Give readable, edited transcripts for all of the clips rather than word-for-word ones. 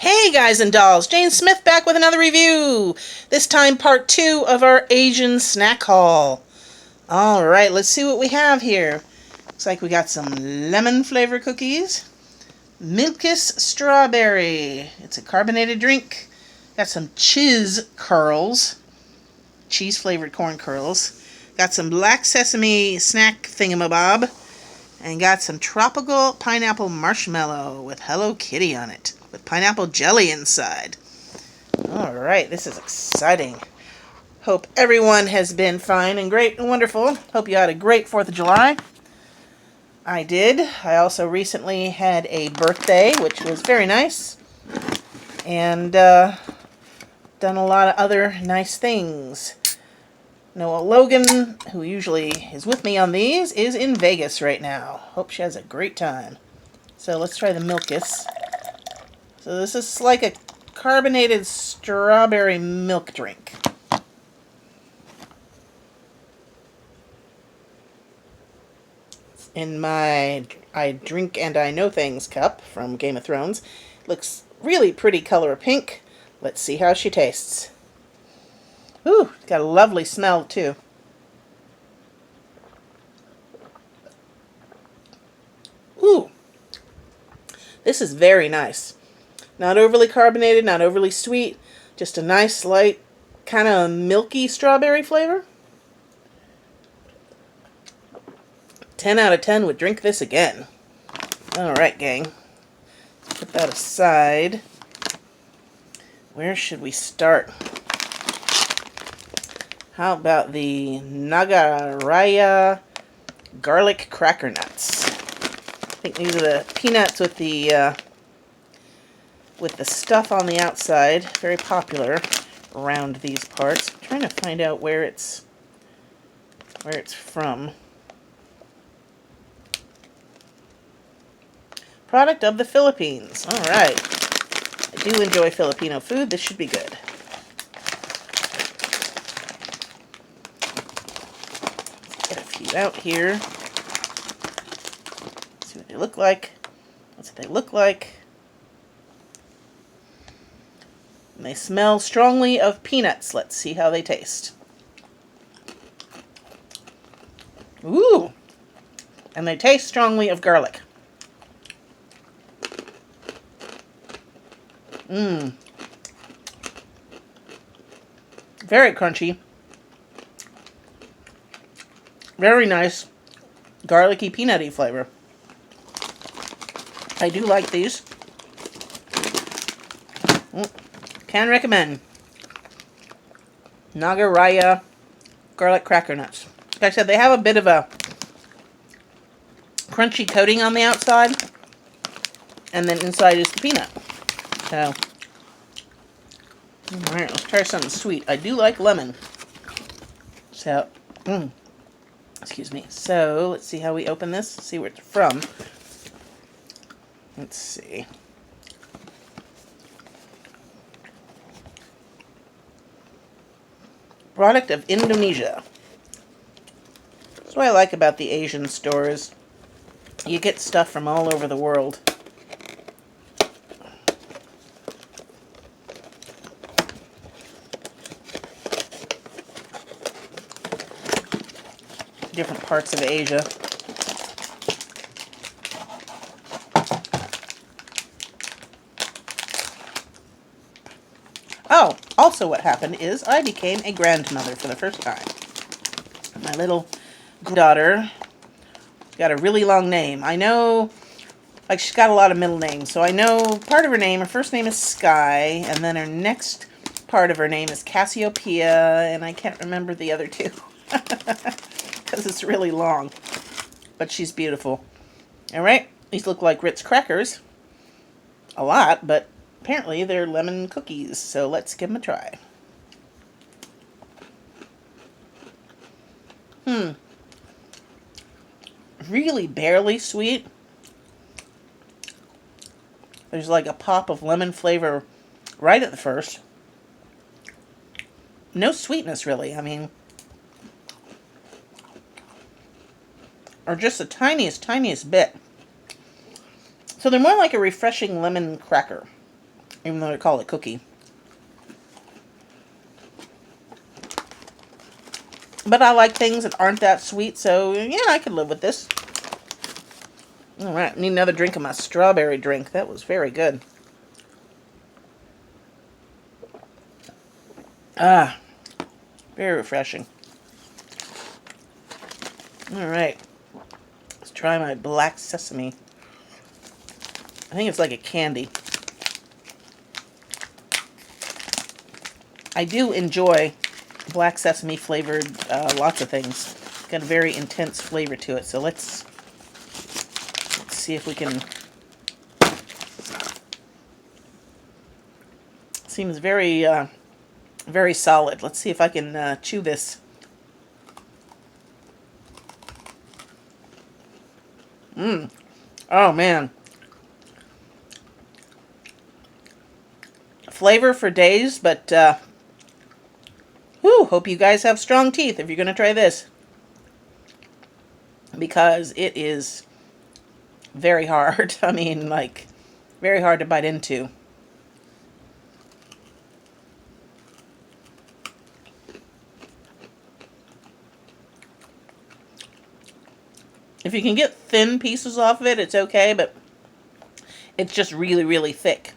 Hey guys and dolls, Jane Smith back with another review. This time part 2 of our Asian snack haul. Alright, let's see what we have here. Looks like we got some lemon flavor cookies. Milkis strawberry. It's a carbonated drink. Got some cheese curls. Cheese flavored corn curls. Got some black sesame snack thingamabob. And got some tropical pineapple marshmallow with Hello Kitty on it, with pineapple jelly inside. Alright, this is exciting. Hope everyone has been fine and great and wonderful. Hope you had a great 4th of July. I did. I also recently had a birthday, which was very nice. And done a lot of other nice things. Noah Logan, who usually is with me on these, is in Vegas right now. Hope she has a great time. So let's try the Milkis. So this is like a carbonated strawberry milk drink. In my I Drink and I Know Things cup from Game of Thrones. Looks really pretty color pink. Let's see how she tastes. Ooh, got a lovely smell too. Ooh, this is very nice. Not overly carbonated, not overly sweet. Just a nice, light, kind of milky strawberry flavor. 10 out of 10 would drink this again. Alright, gang. Put that aside. Where should we start? How about the Nagaraya garlic cracker nuts? I think these are the peanuts with the stuff on the outside. Very popular around these parts. I'm trying to find out where it's from. Product of the Philippines. All right. I do enjoy Filipino food. This should be good. Out here. See what they look like. That's what they look like. And they smell strongly of peanuts. Let's see how they taste. Ooh! And they taste strongly of garlic. Mmm. Very crunchy. Very nice, garlicky, peanutty flavor. I do like these. Can recommend. Nagaraya garlic cracker nuts. Like I said, they have a bit of a crunchy coating on the outside, and then inside is the peanut. So, alright, let's try something sweet. I do like lemon. So, excuse me. So, let's see how we open this. See where it's from. Let's see. Product of Indonesia. That's what I like about the Asian stores. You get stuff from all over the world. Different parts of Asia. Oh, also what happened is I became a grandmother for the first time. My little daughter got a really long name. I know, like, she's got a lot of middle names, so I know part of her name, her first name is Sky, and then her next part of her name is Cassiopeia, and I can't remember the other two. Because it's really long. But she's beautiful. Alright, these look like Ritz crackers. A lot, but apparently they're lemon cookies. So let's give them a try. Really barely sweet. There's like a pop of lemon flavor right at the first. No sweetness really. I mean, or just the tiniest bit. So they're more like a refreshing lemon cracker. even though they call it cookie. But I like things that aren't that sweet, so yeah, I could live with this. Alright, need another drink of my strawberry drink. That was very good. Ah, very refreshing. Alright, let's try my black sesame. I think it's like a candy. I do enjoy black sesame flavored lots of things. It's got a very intense flavor to it, so let's see if we can. Seems very very solid. Let's see if I can chew this. Oh man, flavor for days, but whew, hope you guys have strong teeth if you're going to try this, because it is very hard. I mean, like, very hard to bite into. If you can get thin pieces off of it, it's okay, but it's just really, really thick.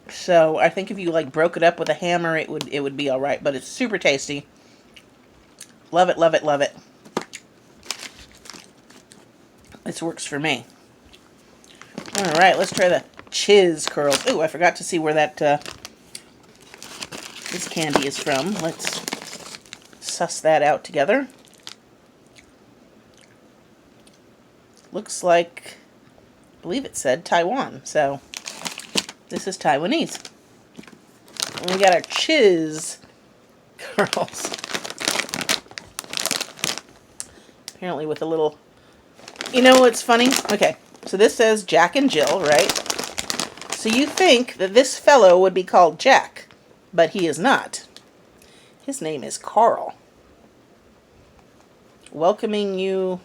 So I think if you like broke it up with a hammer, it would be all right. But it's super tasty. Love it, love it, love it. This works for me. All right, let's try the Chiz Curls. Ooh, I forgot to see where that this candy is from. Let's suss that out together. Looks like, I believe it said Taiwan, so this is Taiwanese. And we got our Chiz Curls. Apparently with a little, you know what's funny? Okay, so this says Jack and Jill, right? So you think that this fellow would be called Jack, but he is not. His name is Carl. Welcoming you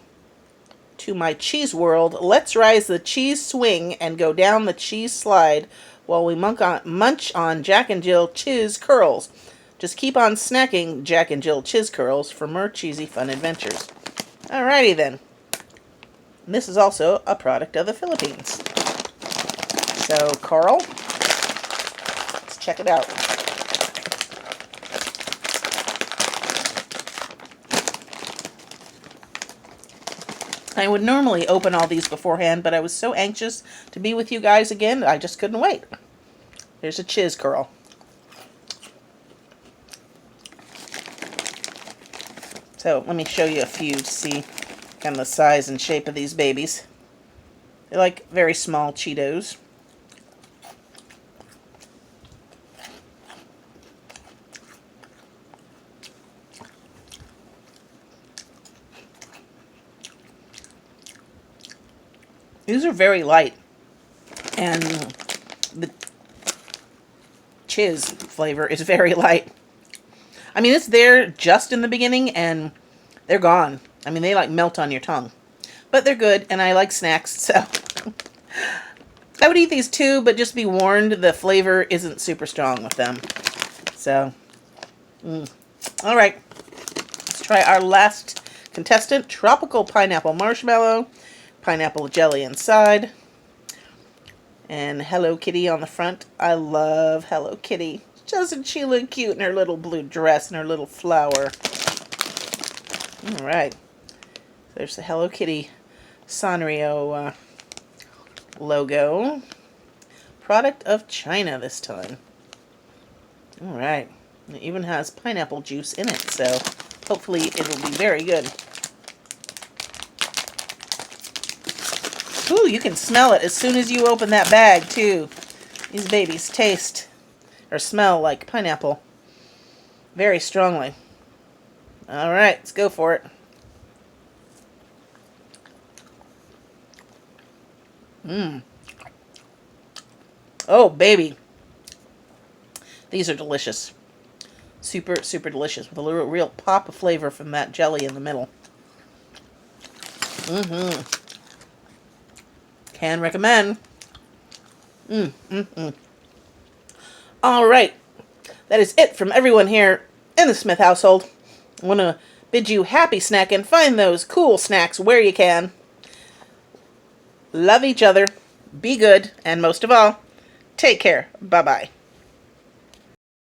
to my cheese world. Let's rise the cheese swing and go down the cheese slide while we munch on Jack and Jill Chiz Curls. Just keep on snacking Jack and Jill Chiz Curls for more cheesy fun adventures. Alrighty then. This is also a product of the Philippines. So, Carl, let's check it out. I would normally open all these beforehand, but I was so anxious to be with you guys again, I just couldn't wait. There's a Chiz Curl. So let me show you a few to see kind of the size and shape of these babies. They're like very small Cheetos. These are very light, and the Chiz flavor is very light. I mean, it's there just in the beginning, and they're gone. I mean, they like melt on your tongue. But they're good, and I like snacks, so I would eat these too, but just be warned, the flavor isn't super strong with them. So, alright. Let's try our last contestant, Tropical Pineapple Marshmallow. Pineapple jelly inside. And Hello Kitty on the front. I love Hello Kitty. Doesn't she look cute in her little blue dress and her little flower? Alright. There's the Hello Kitty Sanrio logo. Product of China this time. Alright. It even has pineapple juice in it, so hopefully it'll be very good. Ooh, you can smell it as soon as you open that bag, too. These babies taste or smell like pineapple very strongly. Alright, let's go for it. Oh, baby. These are delicious. Super, super delicious with a real pop of flavor from that jelly in the middle. Can recommend. All right. That is it from everyone here in the Smith household. I want to bid you happy snacking. Find those cool snacks where you can. Love each other. Be good. And most of all, take care. Bye-bye.